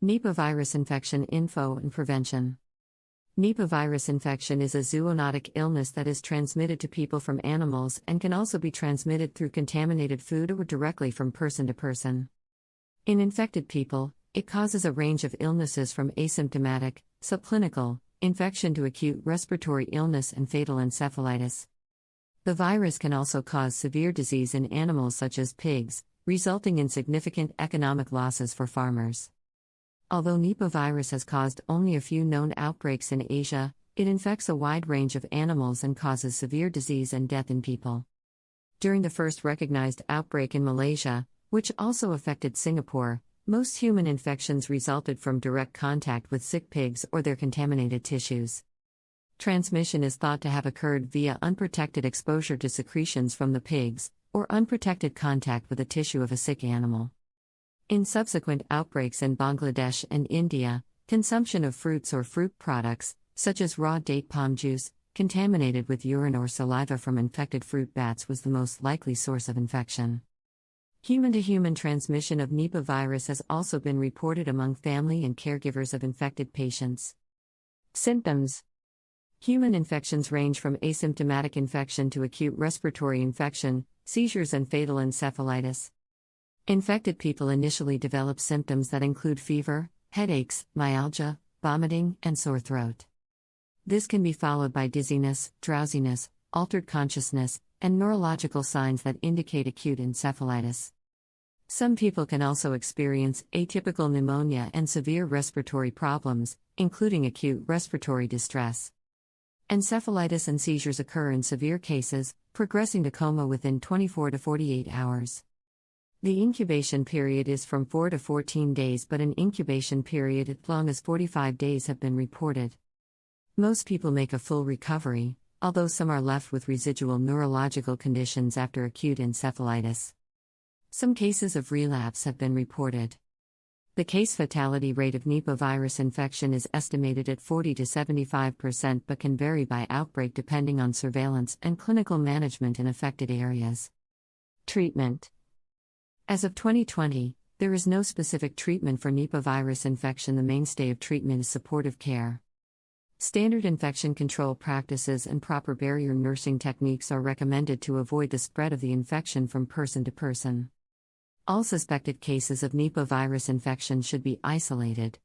Nipah virus infection info and prevention. Nipah virus infection is a zoonotic illness that is transmitted to people from animals and can also be transmitted through contaminated food or directly from person to person. In infected people, it causes a range of illnesses from asymptomatic, subclinical, infection to acute respiratory illness and fatal encephalitis. The virus can also cause severe disease in animals such as pigs, resulting in significant economic losses for farmers. Although Nipah virus has caused only a few known outbreaks in Asia, it infects a wide range of animals and causes severe disease and death in people. During the first recognized outbreak in Malaysia, which also affected Singapore, most human infections resulted from direct contact with sick pigs or their contaminated tissues. Transmission is thought to have occurred via unprotected exposure to secretions from the pigs, or unprotected contact with the tissue of a sick animal. In subsequent outbreaks in Bangladesh and India, consumption of fruits or fruit products, such as raw date palm juice, contaminated with urine or saliva from infected fruit bats was the most likely source of infection. Human-to-human transmission of Nipah virus has also been reported among family and caregivers of infected patients. Symptoms: human infections range from asymptomatic infection to acute respiratory infection, seizures and fatal encephalitis. Infected people initially develop symptoms that include fever, headaches, myalgia, vomiting, and sore throat. This can be followed by dizziness, drowsiness, altered consciousness, and neurological signs that indicate acute encephalitis. Some people can also experience atypical pneumonia and severe respiratory problems, including acute respiratory distress. Encephalitis and seizures occur in severe cases, progressing to coma within 24 to 48 hours. The incubation period is from 4 to 14 days, but an incubation period as long as 45 days have been reported. Most people make a full recovery, although some are left with residual neurological conditions after acute encephalitis. Some cases of relapse have been reported. The case fatality rate of Nipah virus infection is estimated at 40 to 75% but can vary by outbreak depending on surveillance and clinical management in affected areas. Treatment: as of 2020, there is no specific treatment for Nipah virus infection. The mainstay of treatment is supportive care. Standard infection control practices and proper barrier nursing techniques are recommended to avoid the spread of the infection from person to person. All suspected cases of Nipah virus infection should be isolated.